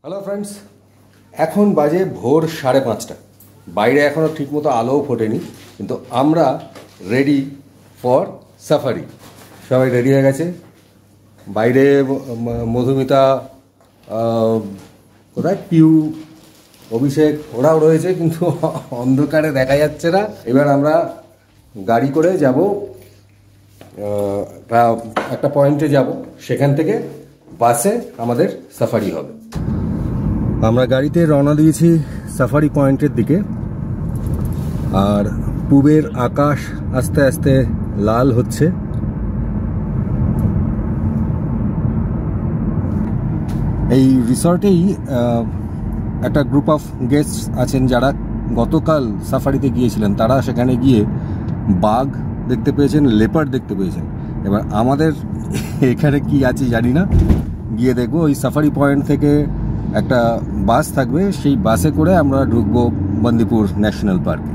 Hello friends, এখন বাজে ভোর 5:30। বাইরে এখনও ঠিকমতো আলোও ফোটেনি, কিন্তু আমরা রেডি ফর সাফারি। সবাই রেডি হয়ে গেছে। বাইরে মধুমিতা, কোথায় পিউ, অভিষেক, ওরাও রয়েছে, কিন্তু অন্ধকারে দেখা যাচ্ছে না। এবার আমরা গাড়ি করে যাব, একটা পয়েন্টে যাব, সেখান থেকে বাসে আমাদের সাফারি হবে। আমরা গাড়িতে রওনা দিয়েছি সাফারি পয়েন্টের দিকে, আর পূবের আকাশ আস্তে আস্তে লাল হচ্ছে। এই রিসর্টেই একটা গ্রুপ অফ গেস্ট আছেন যারা গতকাল সাফারিতে গিয়েছিলেন। তারা সেখানে গিয়ে বাঘ দেখতে পেয়েছেন, লেপার্ড দেখতে পেয়েছেন। এবার আমাদের এখানে কি আছে জানি না, গিয়ে দেখবো। ওই সাফারি পয়েন্ট থেকে একটা বাস থাকবে, সেই বাসে করে আমরা ঢুকবো বন্দিপুর ন্যাশনাল পার্কে।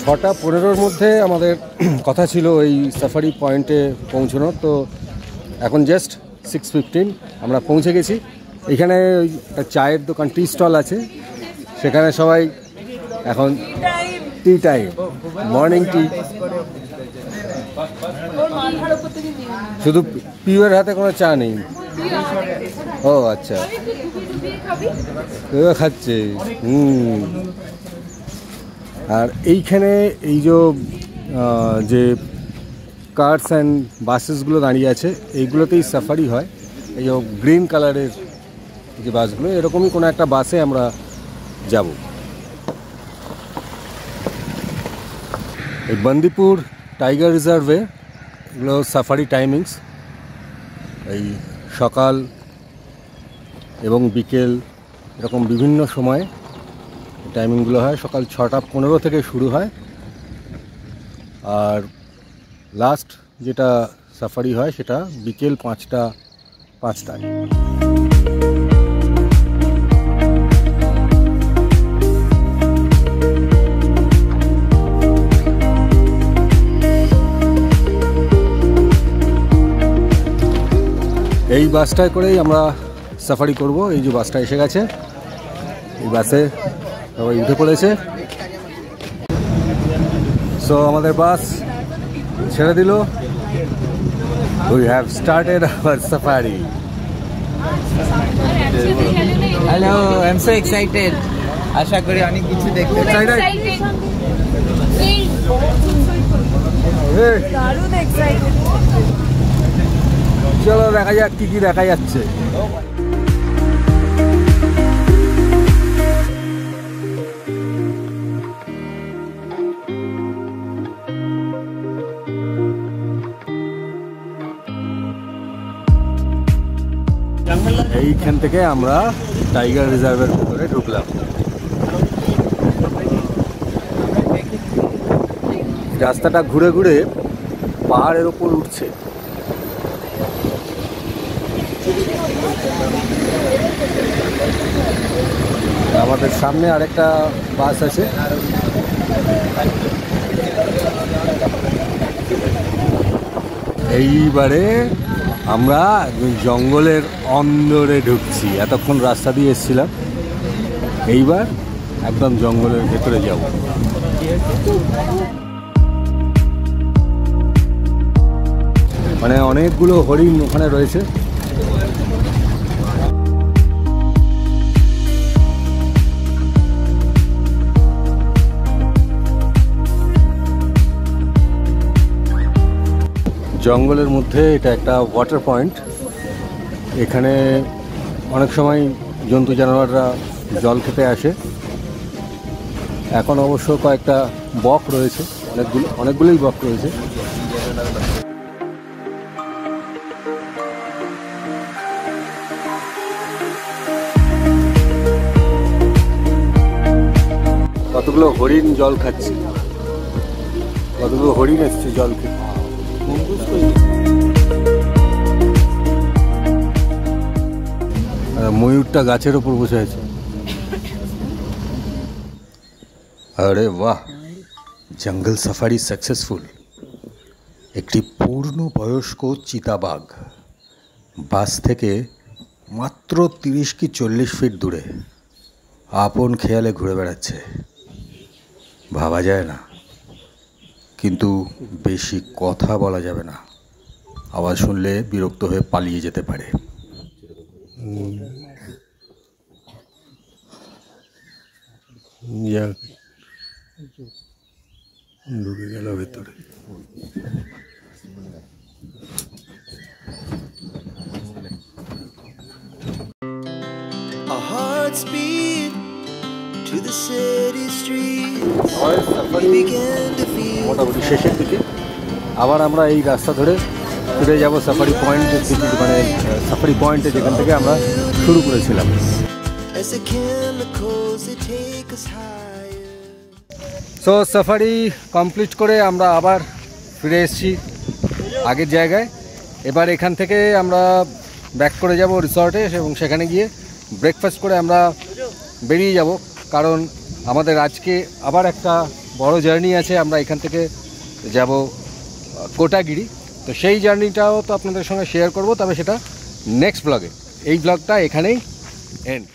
ছটা 15-র মধ্যে আমাদের কথা ছিল এই সাফারি পয়েন্টে পৌঁছানোর। তো এখন জাস্ট 6:15 আমরা পৌঁছে গেছি। এখানে একটা চায়ের দোকান, টি স্টল আছে, সেখানে সবাই এখন টি টাইম, মর্নিং টি। শুধু পিওর হাতে কোনো চা নেই। ও আচ্ছা, খাচ্ছে। আর এইখানে এই যে কার্স অ্যান্ড বাসেসগুলো দাঁড়িয়ে আছে, এইগুলোতেই সাফারি হয়। এই যে গ্রিন কালারের যে বাসগুলো, এরকমই কোনো একটা বাসে আমরা যাব। এই বন্দিপুর টাইগার রিজার্ভে এগুলো সাফারি টাইমিংস, এই সকাল এবং বিকেল এরকম বিভিন্ন সময়ে টাইমিংগুলো হয়। সকাল 6:15 থেকে শুরু হয়, আর লাস্ট যেটা সাফারি হয় সেটা বিকেল 5টায়। এই বাসটায় করেই আমরা সাফারি করব। এই যে বাসটা এসে গেছে, এই বাসে সবাই উঠে পড়েছে। সো আমাদের বাস ছেড়ে দিল। We have started our safari. Hello, I'm so excited. আশা করি অনেক কিছু দেখতে পাবো। দারুণ এক্সাইটেড। চলো দেখা যাক কি কি দেখা যাচ্ছে। এইখান থেকে আমরা টাইগার রিজার্ভের ভিতরে ঢুকলাম। রাস্তাটা ঘুরে ঘুরে পাহাড়ের ওপর উঠছে। আমাদের সামনে আরেকটা বাস আছে। এইবারে আমরা জঙ্গলের অন্দরে ঢুকছি। এতক্ষণ রাস্তা দিয়ে এসেছিলাম, এইবার একদম জঙ্গলের ভেতরে যাব। মানে অনেকগুলো হরিণ ওখানে রয়েছে। জঙ্গলের মধ্যে এটা একটা ওয়াটার পয়েন্ট। এখানে অনেক সময় জন্তু জানোয়াররা জল খেতে আসে। এখন অবশ্য কয়েকটা বক রয়েছে, অনেকগুলোই বক রয়েছে। কতগুলো হরিণ জল খাচ্ছে, কতগুলো হরিণ এসছে জল খেতে। ময়ূরটা গাছের ওপর বসে আছে। আরে বাহ, জঙ্গল সাফারি সাকসেসফুল। একটি পূর্ণবয়স্ক চিতাবাঘ বাস থেকে মাত্র 30 কি 40 ফিট দূরে আপন খেয়ালে ঘুরে বেড়াচ্ছে। ভাবা যায় না, কিন্তু বেশি কথা বলা যাবে না, আওয়াজ শুনলে বিরক্ত হয়ে পালিয়ে যেতে পারে। ঢুকে গেল ভেতরে। Our hearts beat to the city streets. We began to feel মোটামুটি শেষের দিকে আবার আমরা এই রাস্তা ধরে ফিরে যাব সাফারি পয়েন্টের দিকে, মানে সাফারি পয়েন্টে যেখান থেকে আমরা শুরু করেছিলাম। as the chemicals they take us higher. So safari complete করে আমরা আবার ফিরে এসেছি আগের জায়গায়। এবার এখান থেকে আমরা ব্যাক করে যাব রিসর্টে এবং সেখানে গিয়ে ব্রেকফাস্ট করে আমরা বেরিয়ে যাব, কারণ আমাদের আজকে আবার একটা বড় জার্নি আছে। আমরা এখান থেকে যাব কোটাগিরি, তো সেই জার্নিটাও তো আপনাদের সঙ্গে শেয়ার করব, তবে সেটা নেক্সট ব্লগে। এই ব্লগটা এখানেই এন্ড।